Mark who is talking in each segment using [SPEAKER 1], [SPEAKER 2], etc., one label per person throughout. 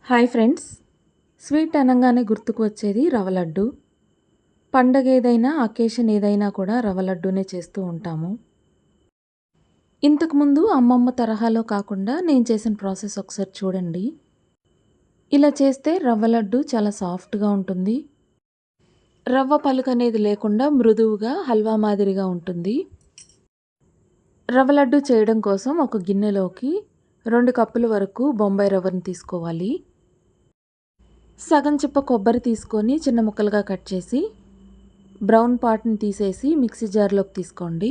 [SPEAKER 1] Hi friends, sweet అనగానే గుర్తుకు వచ్చేది రవ్వ లడ్డు. పండగ ఏదైనా, అకేషన్ ఏదైనా కూడా రవ్వ లడ్డూనే చేస్తూ ఉంటాము. ఇంతకుముందు అమ్మమ్మ తరహాలో కాకుండా నేను చేసిన ప్రాసెస్ ఒకసారి చూడండి. ఇలా చేస్తే రవ్వ లడ్డు చాలా సాఫ్ట్గా ఉంటుంది. రవ్వ పలుకు అనేది లేకుండా మృదువుగా హల్వా మాదిరిగా ఉంటుంది. రవ్వ లడ్డు చేయడం కోసం ఒక గిన్నెలోకి 2 కప్పుల వరకు బొంబాయి రవ్వను తీసుకోవాలి. సగం చిప్ప కొబ్బరి తీసుకొని చిన్న ముక్కలుగా కట్ చేసి బ్రౌన్ పార్ట్ని తీసేసి మిక్సీ జార్లోకి తీసుకోండి.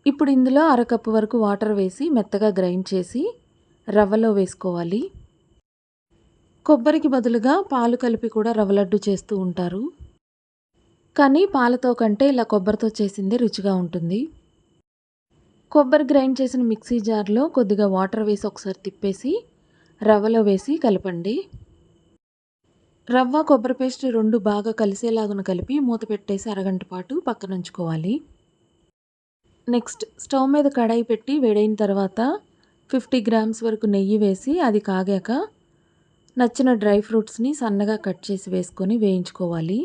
[SPEAKER 1] ఇప్పుడు ఇందులో అరకప్పు వరకు వాటర్ వేసి మెత్తగా గ్రైండ్ చేసి రవ్వలో వేసుకోవాలి. కొబ్బరికి బదులుగా పాలు కలిపి కూడా రవ్వ లడ్డు చేస్తూ ఉంటారు, కానీ పాలతో కంటే ఇలా కొబ్బరితో చేసిందే రుచిగా ఉంటుంది. కొబ్బరి గ్రైండ్ చేసిన మిక్సీ జార్లో కొద్దిగా వాటర్ వేసి ఒకసారి తిప్పేసి రవ్వలో వేసి కలపండి. రవ్వ కొబ్బరి పేస్ట్ 2 బాగా కలిసేలాగా కలిపి మూత పెట్టేసి అరగంట పాటు పక్కన ఉంచుకోవాలి. నెక్స్ట్ స్టవ్ మీద కడాయి పెట్టి వేడైన తర్వాత 50 గ్రామ్స్ వరకు నెయ్యి వేసి అది కాగాక నచ్చిన డ్రై ఫ్రూట్స్ని సన్నగా కట్ చేసి వేసుకొని వేయించుకోవాలి.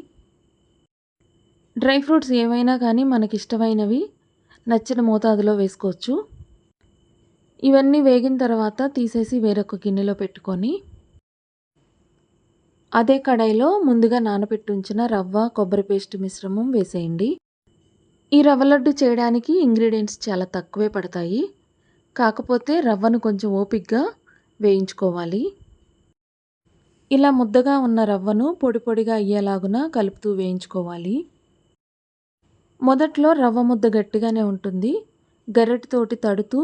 [SPEAKER 1] డ్రై ఫ్రూట్స్ ఏవైనా కానీ మనకి ఇష్టమైనవి నచ్చిన మోతాదులో వేసుకోవచ్చు. ఇవన్నీ వేగిన తర్వాత తీసేసి వేరొక గిన్నెలో పెట్టుకొని అదే కడాయిలో ముందుగా నానబెట్టి ఉంచిన రవ్వ కొబ్బరి పేస్ట్ మిశ్రమం వేసేయండి. ఈ రవ్వ లడ్డు చేయడానికి ఇంగ్రీడియంట్స్ చాలా తక్కువే పడతాయి, కాకపోతే రవ్వను కొంచెం ఓపికగా వేయించుకోవాలి. ఇలా ముద్దగా ఉన్న రవ్వను పొడి పొడిగా అయ్యేలాగున కలుపుతూ వేయించుకోవాలి. మొదట్లో రవ్వ ముద్ద గట్టిగానే ఉంటుంది. గరిటెతోటి తడుతూ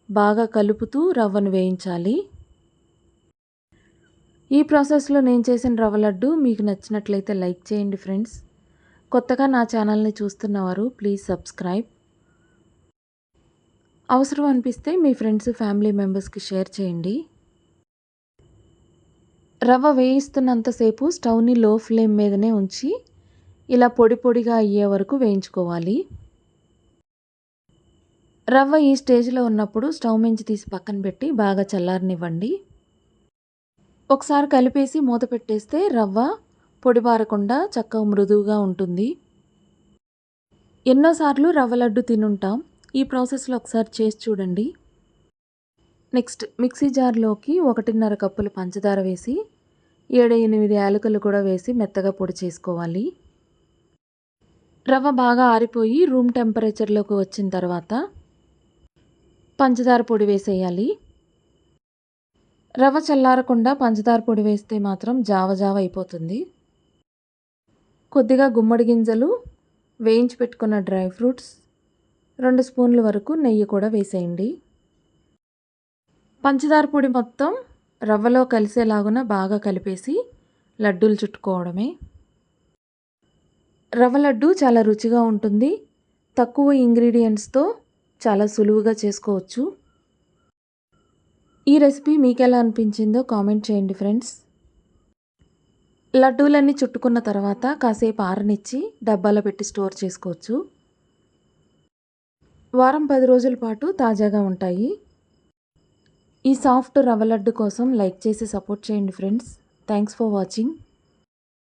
[SPEAKER 1] బాగా కలుపుతూ రవ్వను వేయించాలి. ఈ ప్రాసెస్లో నేను చేసిన రవ్వ లడ్డు మీకు నచ్చినట్లయితే లైక్ చేయండి ఫ్రెండ్స్. కొత్తగా నా ఛానల్ని చూస్తున్నవారు ప్లీజ్ సబ్స్క్రైబ్. అవసరం అనిపిస్తే మీ ఫ్రెండ్స్ ఫ్యామిలీ మెంబర్స్కి షేర్ చేయండి. రవ్వ వేయిస్తున్నంతసేపు స్టవ్ని లో ఫ్లేమ్ మీదనే ఉంచి ఇలా పొడి పొడిగా అయ్యే వరకు వేయించుకోవాలి. రవ్వ ఈ స్టేజ్లో ఉన్నప్పుడు స్టవ్ నుంచి తీసి పక్కన పెట్టి బాగా చల్లారనివ్వండి. ఒకసారి కలిపేసి మూత పెట్టేస్తే రవ్వ పొడిబారకుండా చక్కగా మృదువుగా ఉంటుంది. ఎన్నోసార్లు రవ్వ లడ్డు తినుంటాం, ఈ ప్రాసెస్లో ఒకసారి చేసి చూడండి. నెక్స్ట్ మిక్సీ జార్లోకి 1.5 కప్పులు పంచదార వేసి 7-8 యాలకులు కూడా వేసి మెత్తగా పొడి చేసుకోవాలి. రవ్వ బాగా ఆరిపోయి రూమ్ టెంపరేచర్లోకి వచ్చిన తర్వాత పంచదార పొడి వేసేయాలి. రవ్వ చల్లారకుండా పంచదార పొడి వేస్తే మాత్రం జావ జావ అయిపోతుంది. కొద్దిగా గుమ్మడి గింజలు, వేయించి పెట్టుకున్న డ్రై ఫ్రూట్స్, 2 స్పూన్ల వరకు నెయ్యి కూడా వేసేయండి. పంచదార పొడి మొత్తం రవ్వలో కలిసేలాగున బాగా కలిపేసి లడ్డూలు చుట్టుకోవడమే. రవ్వ లడ్డు చాలా రుచిగా ఉంటుంది. తక్కువ ఇంగ్రీడియంట్స్తో చాలా సులువుగా చేసుకోవచ్చు. ఈ రెసిపీ మీకు ఎలా అనిపించిందో కామెంట్ చేయండి ఫ్రెండ్స్. లడ్డూలన్నీ చుట్టుకున్న తర్వాత కాసేపు ఆరనిచ్చి డబ్బాలో పెట్టి స్టోర్ చేసుకోవచ్చు. వారం 10 రోజుల పాటు తాజాగా ఉంటాయి. ఈ సాఫ్ట్ రవ్వ లడ్డు కోసం లైక్ చేసి సపోర్ట్ చేయండి ఫ్రెండ్స్. Thanks for watching.